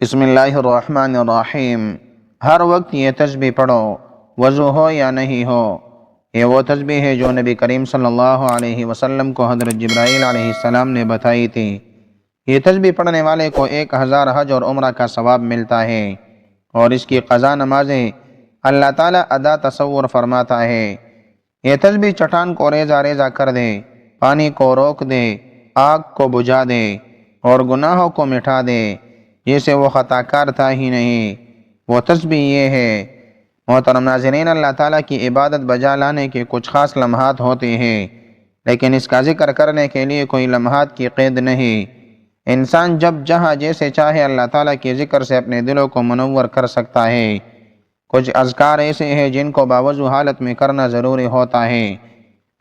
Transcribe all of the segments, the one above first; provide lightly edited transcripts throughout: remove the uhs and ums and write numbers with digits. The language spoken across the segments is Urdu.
بسم اللہ الرحمن الرحیم۔ ہر وقت یہ تسبیح پڑھو، وضو ہو یا نہیں ہو۔ یہ وہ تسبیح ہے جو نبی کریم صلی اللہ علیہ وسلم کو حضرت جبرائیل علیہ السلام نے بتائی تھی۔ یہ تسبیح پڑھنے والے کو 1000 حج اور عمرہ کا ثواب ملتا ہے، اور اس کی قضا نمازیں اللہ تعالیٰ ادا تصور فرماتا ہے۔ یہ تسبیح چٹان کو ریزہ ریزہ کر دے، پانی کو روک دے، آگ کو بجھا دے اور گناہوں کو مٹا دے، جیسے وہ خطا کار تھا ہی نہیں۔ وہ تسبیح یہ ہے۔ محترم ناظرین، اللہ تعالیٰ کی عبادت بجا لانے کے کچھ خاص لمحات ہوتے ہیں، لیکن اس کا ذکر کرنے کے لیے کوئی لمحات کی قید نہیں۔ انسان جب جہاں جیسے چاہے اللہ تعالیٰ کے ذکر سے اپنے دلوں کو منور کر سکتا ہے۔ کچھ اذکار ایسے ہیں جن کو باوضو حالت میں کرنا ضروری ہوتا ہے،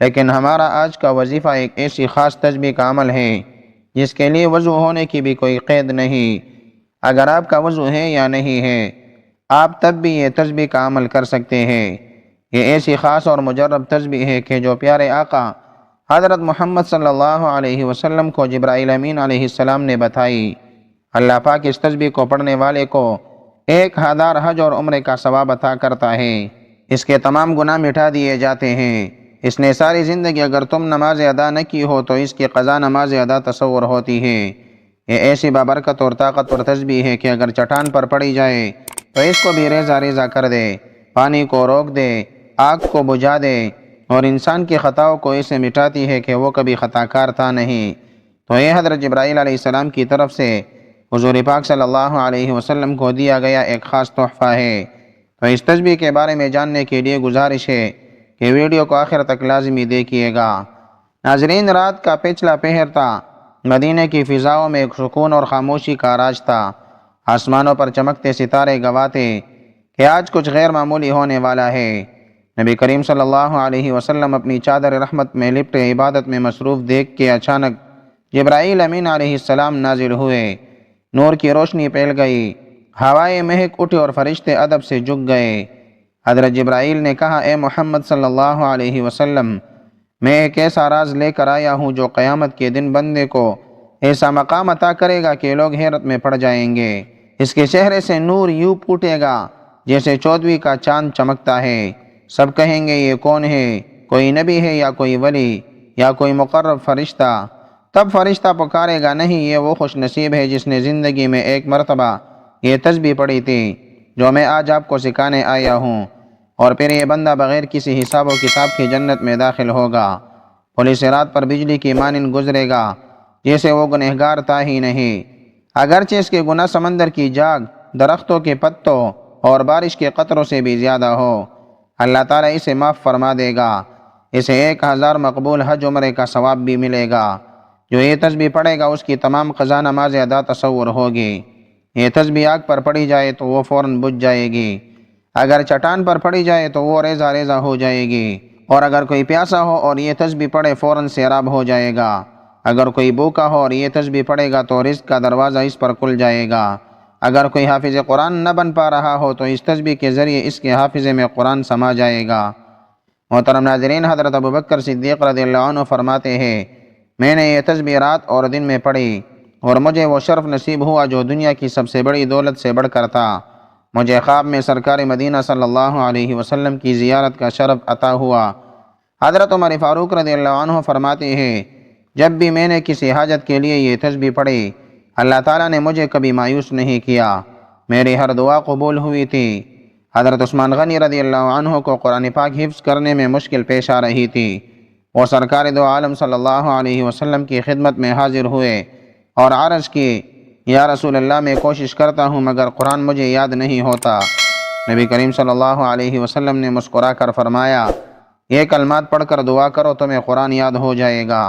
لیکن ہمارا آج کا وظیفہ ایک ایسی خاص تسبیح کا عمل ہے جس کے لیے وضو ہونے کی بھی کوئی قید نہیں۔ اگر آپ کا وضو ہے یا نہیں ہے، آپ تب بھی یہ تسبیح کا عمل کر سکتے ہیں۔ یہ ایسی خاص اور مجرب تسبیح ہے کہ جو پیارے آقا حضرت محمد صلی اللہ علیہ وسلم کو جبرائیل امین علیہ السلام نے بتائی۔ اللہ پاک اس تسبیح کو پڑھنے والے کو 1000 حج اور عمرے کا ثواب عطا کرتا ہے۔ اس کے تمام گناہ مٹا دیے جاتے ہیں۔ اس نے ساری زندگی اگر تم نماز ادا نہ کی ہو تو اس کی قضا نماز ادا تصور ہوتی ہے۔ یہ ایسی بابرکت اور طاقتور تسبیح ہے کہ اگر چٹان پر پڑی جائے تو اس کو بھی ریزہ ریزہ کر دے، پانی کو روک دے، آگ کو بجھا دے، اور انسان کی خطاؤں کو اسے مٹاتی ہے کہ وہ کبھی خطا کار تھا نہیں۔ تو یہ حضرت جبرائیل علیہ السلام کی طرف سے حضور پاک صلی اللہ علیہ وسلم کو دیا گیا ایک خاص تحفہ ہے۔ تو اس تسبیح کے بارے میں جاننے کے لیے گزارش ہے کہ ویڈیو کو آخر تک لازمی دیکھیے گا۔ ناظرین، رات کا پچھلا پہر تھا۔ مدینہ کی فضاؤں میں ایک سکون اور خاموشی کا راج تھا۔ آسمانوں پر چمکتے ستارے گواتے کہ آج کچھ غیر معمولی ہونے والا ہے۔ نبی کریم صلی اللہ علیہ وسلم اپنی چادر رحمت میں لپٹے عبادت میں مصروف دیکھ کے اچانک جبرائیل امین علیہ السلام نازل ہوئے۔ نور کی روشنی پھیل گئی، ہوائیں مہک اٹھی اور فرشتے ادب سے جھک گئے۔ حضرت جبرائیل نے کہا، اے محمد صلی اللہ علیہ وسلم، میں ایک ایسا راز لے کر آیا ہوں جو قیامت کے دن بندے کو ایسا مقام عطا کرے گا کہ لوگ حیرت میں پڑ جائیں گے۔ اس کے چہرے سے نور یوں پھوٹے گا جیسے 14ویں کا چاند چمکتا ہے۔ سب کہیں گے، یہ کون ہے؟ کوئی نبی ہے یا کوئی ولی یا کوئی مقرب فرشتہ؟ تب فرشتہ پکارے گا، نہیں، یہ وہ خوش نصیب ہے جس نے زندگی میں ایک مرتبہ یہ تسبیح پڑھی تھی جو میں آج آپ کو سکھانے آیا ہوں، اور پھر یہ بندہ بغیر کسی حساب و کتاب کی جنت میں داخل ہوگا۔ پولیس رات پر بجلی کی مانند گزرے گا جیسے وہ گنہگار تھا ہی نہیں، اگرچہ اس کے گناہ سمندر کی جاگ، درختوں کے پتوں اور بارش کے قطروں سے بھی زیادہ ہو۔ اللہ تعالیٰ اسے معاف فرما دے گا۔ اسے 1000 مقبول حج عمرے کا ثواب بھی ملے گا۔ جو یہ تسبیح پڑھے گا اس کی تمام قضا نماز ادا تصور ہوگی۔ یہ تسبیح آگ پر پڑھی جائے تو وہ فوراً بجھ جائے گی، اگر چٹان پر پڑھی جائے تو وہ ریزہ ریزہ ہو جائے گی، اور اگر کوئی پیاسا ہو اور یہ تسبیح پڑھے فوراً سیراب ہو جائے گا۔ اگر کوئی بھوکا ہو اور یہ تسبیح پڑھے گا تو رزق کا دروازہ اس پر کھل جائے گا۔ اگر کوئی حافظ قرآن نہ بن پا رہا ہو تو اس تسبیح کے ذریعے اس کے حافظے میں قرآن سما جائے گا۔ محترم ناظرین، حضرت ابوبکر صدیق رضی اللہ عنہ فرماتے ہیں، میں نے یہ تسبیح رات اور دن میں پڑھی اور مجھے وہ شرف نصیب ہوا جو دنیا کی سب سے بڑی دولت سے بڑھ کر تھا۔ مجھے خواب میں سرکار مدینہ صلی اللہ علیہ وسلم کی زیارت کا شرف عطا ہوا۔ حضرت عمر فاروق رضی اللہ عنہ فرماتے ہیں، جب بھی میں نے کسی حاجت کے لیے یہ تسبیح پڑھی، اللہ تعالیٰ نے مجھے کبھی مایوس نہیں کیا، میری ہر دعا قبول ہوئی تھی۔ حضرت عثمان غنی رضی اللہ عنہ کو قرآن پاک حفظ کرنے میں مشکل پیش آ رہی تھی۔ وہ سرکار دو عالم صلی اللہ علیہ وسلم کی خدمت میں حاضر ہوئے اور عرض کی، یا رسول اللہ، میں کوشش کرتا ہوں مگر قرآن مجھے یاد نہیں ہوتا۔ نبی کریم صلی اللہ علیہ وسلم نے مسکرا کر فرمایا، یہ کلمات پڑھ کر دعا کرو، تمہیں قرآن یاد ہو جائے گا۔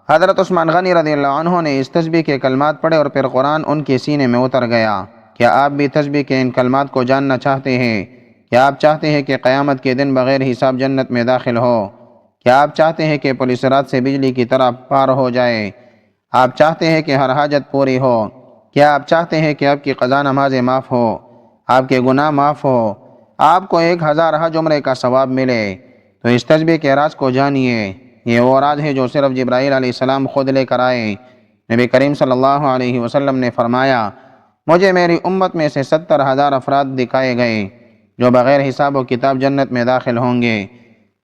حضرت عثمان غنی رضی اللہ عنہ نے اس تسبیح کے کلمات پڑھے اور پھر قرآن ان کے سینے میں اتر گیا۔ کیا آپ بھی تسبیح کے ان کلمات کو جاننا چاہتے ہیں؟ کیا آپ چاہتے ہیں کہ قیامت کے دن بغیر حساب جنت میں داخل ہو؟ کیا آپ چاہتے ہیں کہ پولیس رات سے بجلی کی طرح پار ہو جائے؟ آپ چاہتے ہیں کہ ہر حاجت پوری ہو؟ کیا آپ چاہتے ہیں کہ آپ کی قضا نمازیں معاف ہو، آپ کے گناہ معاف ہو، آپ کو 1000 حج عمرے کا ثواب ملے؟ تو اس تسبیح کے راز کو جانیے۔ یہ وہ راز ہے جو صرف جبرائیل علیہ السلام خود لے کر آئے۔ نبی کریم صلی اللہ علیہ وسلم نے فرمایا، مجھے میری امت میں سے 70,000 افراد دکھائے گئے جو بغیر حساب و کتاب جنت میں داخل ہوں گے۔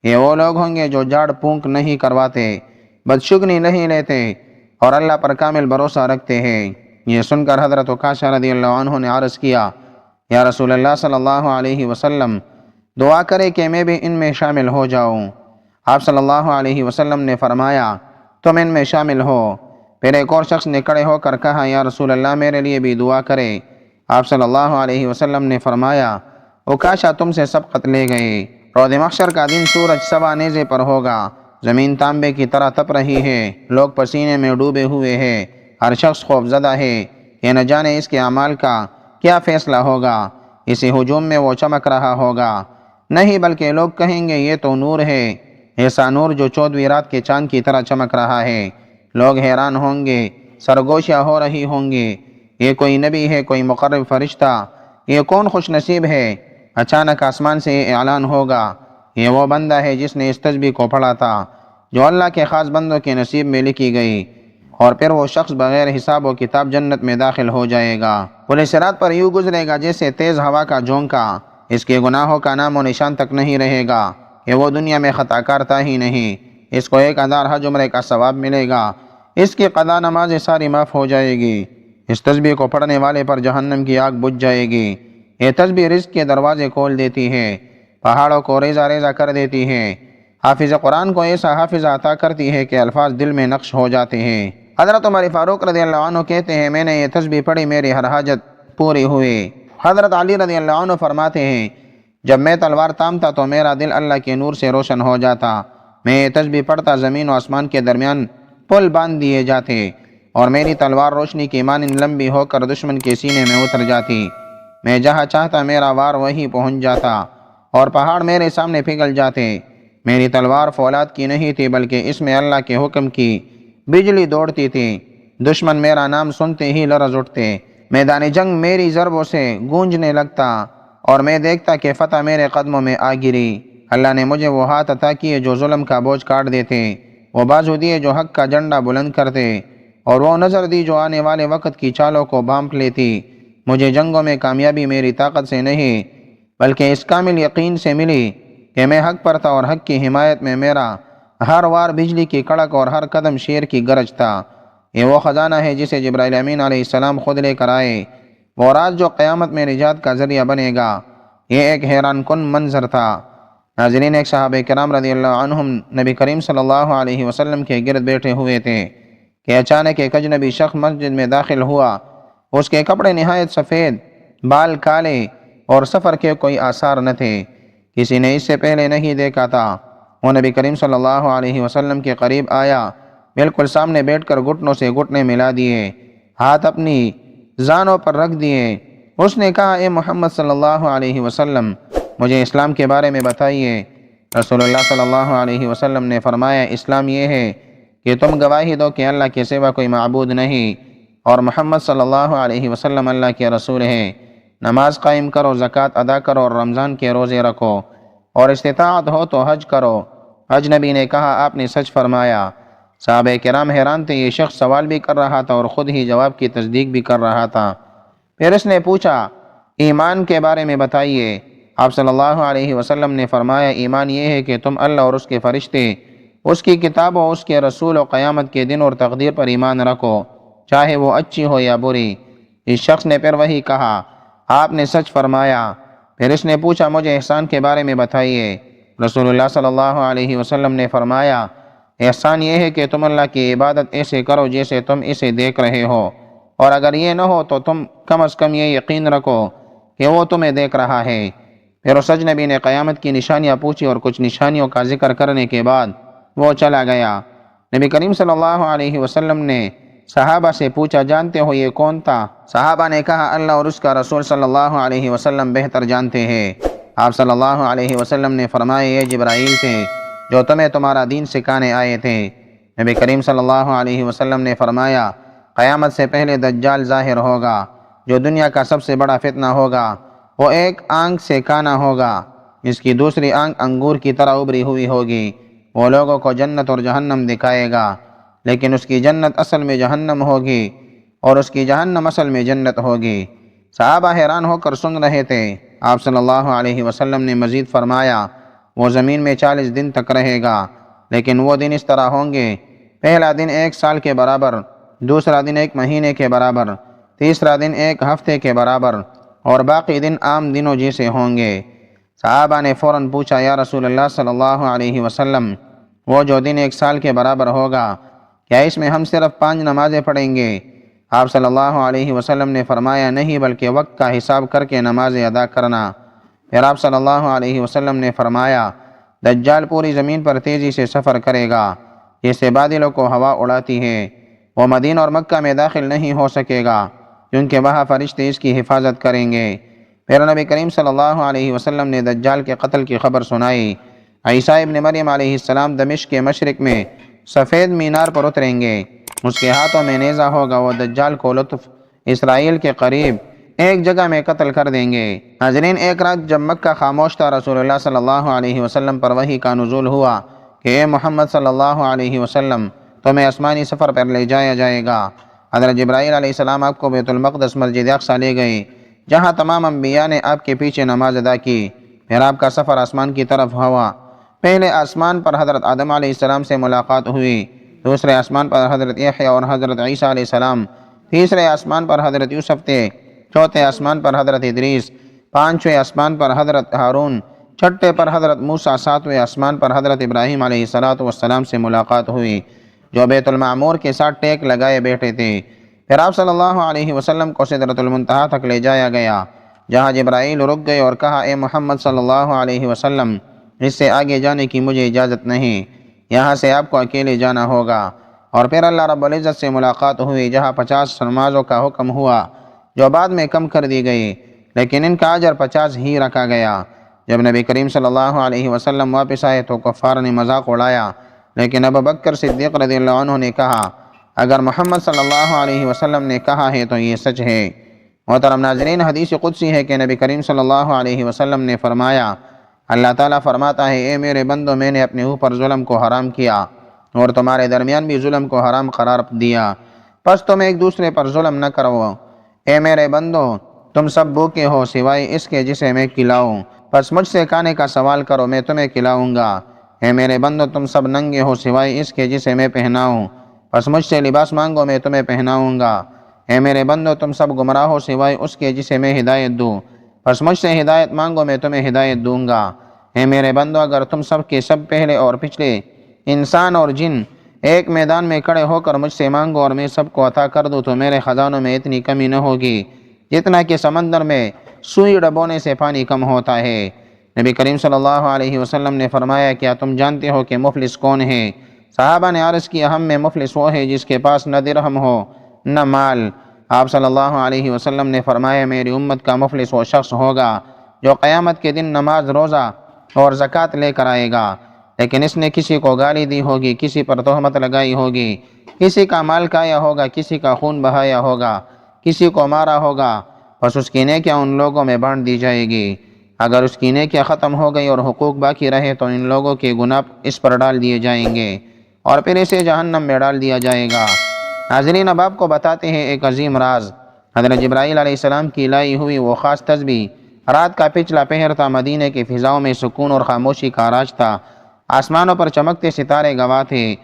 یہ وہ لوگ ہوں گے جو جھاڑ پھونک نہیں کرواتے، بدشگنی نہیں لیتے اور اللہ پر کامل بھروسہ رکھتے ہیں۔ یہ سن کر حضرت عکاشہ رضی اللہ عنہ نے عرض کیا، یا رسول اللہ صلی اللہ علیہ وسلم، دعا کرے کہ میں بھی ان میں شامل ہو جاؤں۔ آپ صلی اللہ علیہ وسلم نے فرمایا، تم ان میں شامل ہو۔ پھر ایک اور شخص نے کھڑے ہو کر کہا، یا رسول اللہ میرے لیے بھی دعا کرے۔ آپ صلی اللہ علیہ وسلم نے فرمایا، عکاشہ تم سے سبقت لے گئے۔ روز محشر کا دن سورج سوا نیزے پر ہوگا، زمین تانبے کی طرح تپ رہی ہے، لوگ پسینے میں ڈوبے ہوئے ہیں، ہر شخص خوف زدہ ہے کہ نہ جانے اس کے اعمال کا کیا فیصلہ ہوگا۔ اسی ہجوم میں وہ چمک رہا ہوگا، نہیں بلکہ لوگ کہیں گے یہ تو نور ہے، ایسا نور جو 14ویں رات کے چاند کی طرح چمک رہا ہے۔ لوگ حیران ہوں گے، سرگوشیاں ہو رہی ہوں گی، یہ کوئی نبی ہے، کوئی مقرب فرشتہ، یہ کون خوش نصیب ہے۔ اچانک آسمان سے یہ اعلان ہوگا، یہ وہ بندہ ہے جس نے اس تسبیح کو پڑھا تھا جو اللہ کے خاص بندوں کے نصیب میں لکھی گئی، اور پھر وہ شخص بغیر حساب و کتاب جنت میں داخل ہو جائے گا۔ پورے صراط پر یوں گزرے گا جیسے تیز ہوا کا جھونکا، اس کے گناہوں کا نام و نشان تک نہیں رہے گا کہ وہ دنیا میں خطا کارتا ہی نہیں۔ اس کو 1000 حج عمرے کا ثواب ملے گا، اس کی قضا نمازیں ساری معاف ہو جائے گی، اس تسبیح کو پڑھنے والے پر جہنم کی آگ بجھ جائے گی۔ یہ تسبیح رزق کے دروازے کھول دیتی ہے، پہاڑوں کو ریزہ ریزہ کر دیتی ہے، حافظ قرآن کو ایسا حافظہ عطا کرتی ہے کہ الفاظ دل میں نقش ہو جاتے ہیں۔ حضرت عمر فاروق رضی اللہ عنہ کہتے ہیں، میں نے یہ تسبیح پڑھی، میری ہر حاجت پوری ہوئی۔ حضرت علی رضی اللہ عنہ فرماتے ہیں، جب میں تلوار تامتا تو میرا دل اللہ کے نور سے روشن ہو جاتا، میں یہ تسبیح پڑھتا زمین و آسمان کے درمیان پل باندھ دیے جاتے اور میری تلوار روشنی کی مانند لمبی ہو کر دشمن کے سینے میں اتر جاتی، میں جہاں چاہتا میرا وار وہیں پہنچ جاتا اور پہاڑ میرے سامنے پگھل جاتے۔ میری تلوار فولاد کی نہیں تھی بلکہ اس میں اللہ کے حکم کی بجلی دوڑتی تھی، دشمن میرا نام سنتے ہی لرز اٹھتے، میدان جنگ میری ضربوں سے گونجنے لگتا اور میں دیکھتا کہ فتح میرے قدموں میں آ گری۔ اللہ نے مجھے وہ ہاتھ عطا کیے جو ظلم کا بوجھ کاٹ دیتے، وہ بازو دیے جو حق کا جھنڈا بلند کرتے، اور وہ نظر دی جو آنے والے وقت کی چالوں کو بھانپ لیتی۔ مجھے جنگوں میں کامیابی میری طاقت سے نہیں بلکہ اس کامل یقین سے ملی کہ میں حق پر تھا اور حق کی حمایت میں میرا ہر وار بجلی کی کڑک اور ہر قدم شیر کی گرج تھا۔ یہ وہ خزانہ ہے جسے جبرائیل امین علیہ السلام خود لے کر آئے، وہ راز جو قیامت میں نجات کا ذریعہ بنے گا۔ یہ ایک حیران کن منظر تھا۔ ناظرین، ایک صحابہ کرام رضی اللہ عنہم نبی کریم صلی اللہ علیہ وسلم کے گرد بیٹھے ہوئے تھے کہ اچانک ایک اجنبی شخص مسجد میں داخل ہوا۔ اس کے کپڑے نہایت سفید، بال کالے اور سفر کے کوئی آثار نہ تھے، کسی نے اس سے پہلے نہیں دیکھا تھا۔ وہ نبی کریم صلی اللہ علیہ وسلم کے قریب آیا، بالکل سامنے بیٹھ کر گھٹنوں سے گھٹنے ملا دیے، ہاتھ اپنی زانوں پر رکھ دیے۔ اس نے کہا، اے محمد صلی اللہ علیہ وسلم، مجھے اسلام کے بارے میں بتائیے۔ رسول اللہ صلی اللہ علیہ وسلم نے فرمایا، اسلام یہ ہے کہ تم گواہی دو کہ اللہ کے سوا کوئی معبود نہیں اور محمد صلی اللہ علیہ وسلم اللہ کے رسول ہیں، نماز قائم کرو، زکوٰۃ ادا کرو اور رمضان کے روزے رکھو، اور استطاعت ہو تو حج کرو۔ اجنبی نے کہا، آپ نے سچ فرمایا۔ صحابہ کرام حیران تھے، یہ شخص سوال بھی کر رہا تھا اور خود ہی جواب کی تصدیق بھی کر رہا تھا۔ پھر اس نے پوچھا، ایمان کے بارے میں بتائیے۔ آپ صلی اللہ علیہ وسلم نے فرمایا، ایمان یہ ہے کہ تم اللہ اور اس کے فرشتے، اس کی کتابوں، اس کے رسول و قیامت کے دن اور تقدیر پر ایمان رکھو، چاہے وہ اچھی ہو یا بری۔ اس شخص نے پھر وہی کہا، آپ نے سچ فرمایا۔ پھر اس نے پوچھا، مجھے احسان کے بارے میں بتائیے۔ رسول اللہ صلی اللہ علیہ وسلم نے فرمایا، احسان یہ ہے کہ تم اللہ کی عبادت ایسے کرو جیسے تم اسے دیکھ رہے ہو، اور اگر یہ نہ ہو تو تم کم از کم یہ یقین رکھو کہ وہ تمہیں دیکھ رہا ہے۔ پھر اس اجنبی نے قیامت کی نشانیاں پوچھی اور کچھ نشانیوں کا ذکر کرنے کے بعد وہ چلا گیا۔ نبی کریم صلی اللہ علیہ وسلم نے صحابہ سے پوچھا، جانتے ہو یہ کون تھا؟ صحابہ نے کہا، اللہ اور اس کا رسول صلی اللہ علیہ وسلم بہتر جانتے ہیں۔ آپ صلی اللہ علیہ وسلم نے فرمایا، یہ جبرائیل تھے جو تمہیں تمہارا دین سکھانے آئے تھے۔ نبی کریم صلی اللہ علیہ وسلم نے فرمایا، قیامت سے پہلے دجال ظاہر ہوگا جو دنیا کا سب سے بڑا فتنہ ہوگا۔ وہ ایک آنکھ سے کانا ہوگا، اس کی دوسری آنکھ انگور کی طرح ابری ہوئی ہوگی۔ وہ لوگوں کو جنت اور جہنم دکھائے گا، لیکن اس کی جنت اصل میں جہنم ہوگی، اور اس کی جہنم اصل میں جنت ہوگی۔ صحابہ حیران ہو کر سن رہے تھے۔ آپ صلی اللہ علیہ وسلم نے مزید فرمایا، وہ زمین میں 40 دن تک رہے گا، لیکن وہ دن اس طرح ہوں گے: پہلا دن 1 سال کے برابر، دوسرا دن 1 مہینے کے برابر، تیسرا دن 1 ہفتے کے برابر، اور باقی دن عام دنوں جیسے ہوں گے۔ صحابہ نے فوراً پوچھا، یا رسول اللہ صلی اللہ علیہ وسلم، وہ جو دن 1 سال کے برابر ہوگا، کیا اس میں ہم صرف 5 نمازیں پڑھیں گے؟ آپ صلی اللہ علیہ وسلم نے فرمایا، نہیں، بلکہ وقت کا حساب کر کے نمازیں ادا کرنا۔ پھر آپ صلی اللہ علیہ وسلم نے فرمایا، دجال پوری زمین پر تیزی سے سفر کرے گا جیسے بادلوں کو ہوا اڑاتی ہے۔ وہ مدینہ اور مکہ میں داخل نہیں ہو سکے گا کیونکہ وہاں فرشتے اس کی حفاظت کریں گے۔ پھر نبی کریم صلی اللہ علیہ وسلم نے دجال کے قتل کی خبر سنائی۔ عیسیٰ ابن مریم علیہ السلام دمشق کے مشرق میں سفید مینار پر اتریں گے۔ اس کے ہاتھوں میں نیزہ ہوگا۔ وہ دجال کو لطف اسرائیل کے قریب ایک جگہ میں قتل کر دیں گے۔ ناظرین، ایک رات جب مکہ خاموش تھا، رسول اللہ صلی اللہ علیہ وسلم پر وحی کا نزول ہوا کہ اے محمد صلی اللہ علیہ وسلم، تمہیں آسمانی سفر پر لے جایا جائے گا۔ حضرت جبرائیل علیہ السلام آپ کو بیت المقدس مسجد اقصیٰ لے گئے، جہاں تمام انبیاء نے آپ کے پیچھے نماز ادا کی۔ پھر آپ کا سفر آسمان کی طرف ہوا۔ پہلے آسمان پر حضرت آدم علیہ السلام سے ملاقات ہوئی، دوسرے آسمان پر حضرت یحییٰ اور حضرت عیسیٰ علیہ السلام، تیسرے آسمان پر حضرت یوسف تھے، چوتھے آسمان پر حضرت ادریس، پانچویں آسمان پر حضرت ہارون، چھٹے پر حضرت موسیٰ، ساتویں آسمان پر حضرت ابراہیم علیہ السلام سے ملاقات ہوئی، جو بیت المعمور کے ساتھ ٹیک لگائے بیٹھے تھے۔ پھر آپ صلی اللہ علیہ وسلم کو سدرۃ المنتہا تک لے جایا گیا، جہاں جبرائیل رک گئے اور کہا، اے محمد صلی اللہ علیہ وسلم، اس سے آگے جانے کی مجھے اجازت نہیں، یہاں سے آپ کو اکیلے جانا ہوگا۔ اور پھر اللہ رب العزت سے ملاقات ہوئی، جہاں 50 نمازوں کا حکم ہوا، جو بعد میں کم کر دی گئی، لیکن ان کا اجر 50 ہی رکھا گیا۔ جب نبی کریم صلی اللہ علیہ وسلم واپس آئے تو کفار نے مذاق اڑایا، لیکن ابوبکر صدیق رضی اللہ عنہ نے کہا، اگر محمد صلی اللہ علیہ وسلم نے کہا ہے تو یہ سچ ہے۔ محترم ناظرین، حدیث قدسی ہے کہ نبی کریم صلی اللہ علیہ وسلم نے فرمایا، اللہ تعالیٰ فرماتا ہے، اے میرے بندو، میں نے اپنے اوپر ظلم کو حرام کیا اور تمہارے درمیان بھی ظلم کو حرام قرار دیا، پس تم ایک دوسرے پر ظلم نہ کرو۔ اے میرے بندو، تم سب بھوکے ہو سوائے اس کے جسے میں کھلاؤں، پس مجھ سے کھانے کا سوال کرو، میں تمہیں کھلاؤں گا۔ اے میرے بندو، تم سب ننگے ہو سوائے اس کے جسے میں پہناؤں، پس مجھ سے لباس مانگو، میں تمہیں پہناؤں گا۔ اے میرے بندو، تم سب گمراہ ہو سوائے اس کے جسے میں ہدایت دوں، پس مجھ سے ہدایت مانگو، میں تمہیں ہدایت دوں گا۔ اے میرے بندو، اگر تم سب کے سب پہلے اور پچھلے انسان اور جن ایک میدان میں کھڑے ہو کر مجھ سے مانگو اور میں سب کو عطا کر دوں تو میرے خزانوں میں اتنی کمی نہ ہوگی جتنا کہ سمندر میں سوئی ڈبونے سے پانی کم ہوتا ہے۔ نبی کریم صلی اللہ علیہ وسلم نے فرمایا، کیا تم جانتے ہو کہ مفلس کون ہے؟ صحابہ نے عرض کیا، ہم میں مفلس وہ ہے جس کے پاس نہ درہم ہو نہ مال۔ آپ صلی اللہ علیہ وسلم نے فرمایا، میری امت کا مفلس وہ شخص ہوگا جو قیامت کے دن نماز، روزہ اور زکوٰۃ لے کر آئے گا، لیکن اس نے کسی کو گالی دی ہوگی، کسی پر تہمت لگائی ہوگی، کسی کا مال کھایا ہوگا، کسی کا خون بہایا ہوگا، کسی کو مارا ہوگا، بس اس کی نیکیاں ان لوگوں میں بانٹ دی جائے گی۔ اگر اس کی نیکیاں ختم ہو گئی اور حقوق باقی رہے تو ان لوگوں کے گناہ اس پر ڈال دیے جائیں گے اور پھر اسے جہنم میں ڈال دیا جائے گا۔ ناظرین، اب آپ کو بتاتے ہیں ایک عظیم راز۔ حضرت جبرائیل علیہ السلام کی لائی ہوئی وہ خاص تسبیح رات کا پچھلا پہر تھا، مدینہ کی فضاؤں میں سکون اور خاموشی کا راج تھا۔ آسمانوں پر چمکتے ستارے گواہ تھے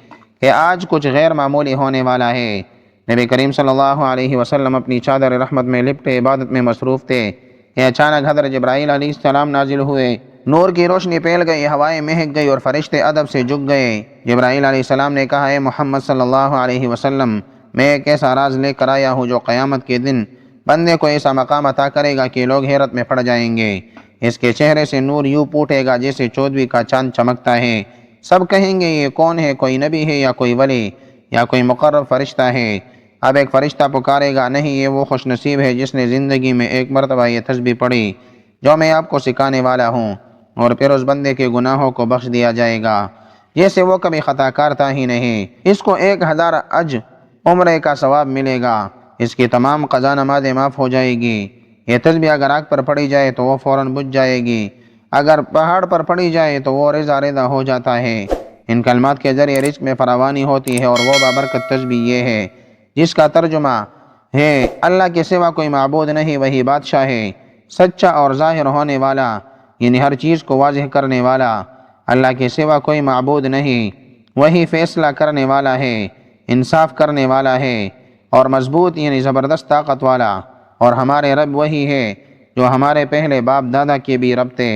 کہ آج کچھ غیر معمولی ہونے والا ہے۔ نبی کریم صلی اللہ علیہ وسلم اپنی چادر رحمت میں لپٹے عبادت میں مصروف تھے کہ اچانک حضرت جبرائیل علیہ السلام نازل ہوئے۔ نور کی روشنی پھیل گئی، ہوائیں مہک گئی اور فرشتے ادب سے جھک گئے۔ جبرائیل علیہ السلام نے کہا، اے محمد صلی اللہ علیہ وسلم، میں ایک ایسا راز لے کر آیا ہوں جو قیامت کے دن بندے کو ایسا مقام عطا کرے گا کہ لوگ حیرت میں پڑ جائیں گے۔ اس کے چہرے سے نور یوں پھوٹے گا جیسے چودھویں کا چاند چمکتا ہے۔ سب کہیں گے، یہ کون ہے؟ کوئی نبی ہے یا کوئی ولی یا کوئی مقرب فرشتہ ہے؟ اب ایک فرشتہ پکارے گا، نہیں، یہ وہ خوش نصیب ہے جس نے زندگی میں ایک مرتبہ یہ تسبیح پڑھی جو میں آپ کو سکھانے والا ہوں، اور پھر اس بندے کے گناہوں کو بخش دیا جائے گا جیسے وہ کبھی خطا کار تھا ہی نہیں۔ اس کو 1000 حج عمرے کا ثواب ملے گا، اس کی تمام قضا نمازیں معاف ہو جائے گی۔ یہ تسبیح اگر آگ پر پڑھی جائے تو وہ فوراً بجھ جائے گی، اگر پہاڑ پر پڑھی جائے تو وہ ریزہ ریزہ ہو جاتا ہے۔ ان کلمات کے ذریعے رزق میں فراوانی ہوتی ہے، اور وہ بابرکت تسبیح یہ ہے جس کا ترجمہ ہے اللہ کے سوا کوئی معبود نہیں، وہی بادشاہ ہے سچا اور ظاہر ہونے والا، یعنی ہر چیز کو واضح کرنے والا۔ اللہ کے سوا کوئی معبود نہیں، وہی فیصلہ کرنے والا ہے، انصاف کرنے والا ہے اور مضبوط یعنی زبردست طاقت والا۔ اور ہمارے رب وہی ہے جو ہمارے پہلے باپ دادا کے بھی رب تھے۔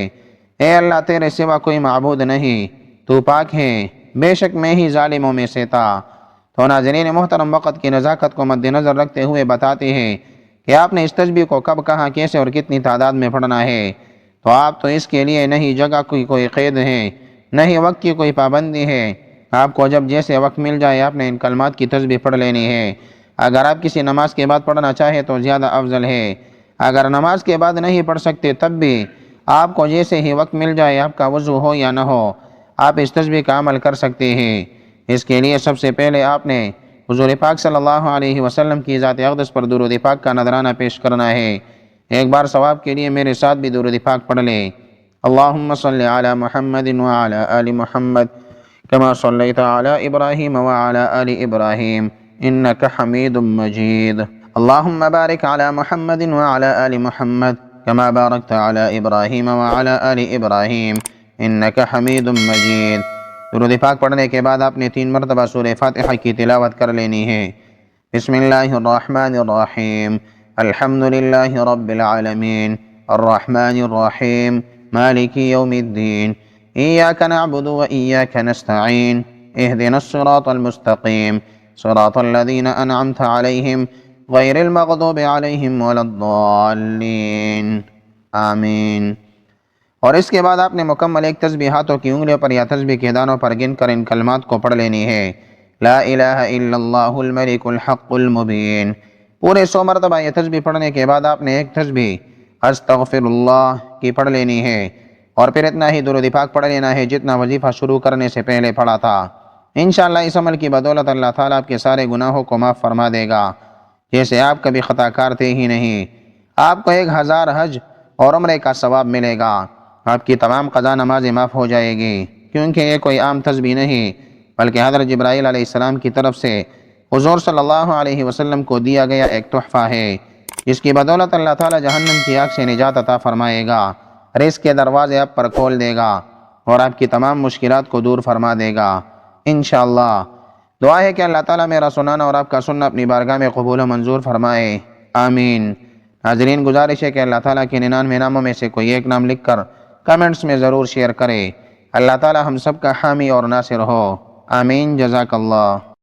اے اللہ تیرے سوا کوئی معبود نہیں، تو پاک ہے، بے شک میں ہی ظالموں میں سے تھا۔ تو ناظرین محترم، وقت کی نزاکت کو مد نظر رکھتے ہوئے بتاتے ہیں کہ آپ نے اس تسبیح کو کب، کہاں، کیسے اور کتنی تعداد میں پڑھنا ہے۔ تو آپ تو اس کے لیے نہ ہی جگہ کی کوئی قید ہے، نہ ہی وقت کی کوئی پابندی ہے۔ آپ کو جب جیسے وقت مل جائے آپ نے ان کلمات کی تسبیح پڑھ لینی ہے۔ اگر آپ کسی نماز کے بعد پڑھنا چاہے تو زیادہ افضل ہے، اگر نماز کے بعد نہیں پڑھ سکتے تب بھی آپ کو جیسے ہی وقت مل جائے، آپ کا وضو ہو یا نہ ہو، آپ اس تسبیح کا عمل کر سکتے ہیں۔ اس کے لیے سب سے پہلے آپ نے حضور پاک صلی اللہ علیہ وسلم کی ذات اقدس پر درود پاک کا نذرانہ پیش کرنا ہے۔ ایک بار ثواب کے لیے میرے ساتھ بھی درود پاک پڑھ لیں۔ اللہم صلی علی محمد وعلی آل محمد کما صلیت علی ابراہیم وعلی آل ابراہیم انک حمید مجید۔ اللہم بارک علی محمد وعلی آل محمد کما بارکت علی ابراہیم وعلی آل ابراہیم انک حمید مجید۔ درود پاک پڑھنے کے بعد آپ نے 3 مرتبہ سورہ فاتحہ کی تلاوت کر لینی ہے۔ بسم اللہ الرحمن الرحیم، الحمدللہ رب العالمین، الرحمن الرحیم، مالک یوم الدین، ایاک نعبد و ایاک نستعین، اہدنا الصراط المستقیم، صراط الذین انعمت علیہم غیر المغضوب علیہم ولا الضالین، آمین۔ اور اس کے بعد آپ نے مکمل ایک تسبیح ہاتھوں کی انگلیوں پر یا تسبیح کے دانوں پر گن کر ان کلمات کو پڑھ لینی ہے۔ لا الہ الا اللہ الملک الحق المبین۔ پورے 100 مرتبہ یہ تسبیح پڑھنے کے بعد آپ نے ایک تسبیح استغفر اللہ کی پڑھ لینی ہے، اور پھر اتنا ہی درود پاک پڑھ لینا ہے جتنا وظیفہ شروع کرنے سے پہلے پڑھا تھا۔ انشاءاللہ اس عمل کی بدولت اللہ تعالیٰ آپ کے سارے گناہوں کو معاف فرما دے گا، جیسے آپ کبھی خطا کار تھے ہی نہیں۔ آپ کو 1000 حج اور عمرے کا ثواب ملے گا، آپ کی تمام قضا نمازیں معاف ہو جائے گی، کیونکہ یہ کوئی عام تسبیح نہیں بلکہ حضرت جبرائیل علیہ السلام کی طرف سے حضور صلی اللہ علیہ وسلم کو دیا گیا ایک تحفہ ہے، جس کی بدولت اللہ تعالیٰ جہنم کی آگ سے نجات عطا فرمائے گا، رزق کے دروازے آپ پر کھول دے گا اور آپ کی تمام مشکلات کو دور فرما دے گا انشاءاللہ۔ دعا ہے کہ اللہ تعالیٰ میرا سنانا اور آپ کا سننا اپنی بارگاہ میں قبول و منظور فرمائے، آمین۔ ناظرین گزارش ہے کہ اللہ تعالیٰ کے 99 ناموں میں سے کوئی ایک نام لکھ کر کمنٹس میں ضرور شیئر کرے۔ اللہ تعالیٰ ہم سب کا حامی اور ناصر ہو، آمین۔ جزاک اللہ۔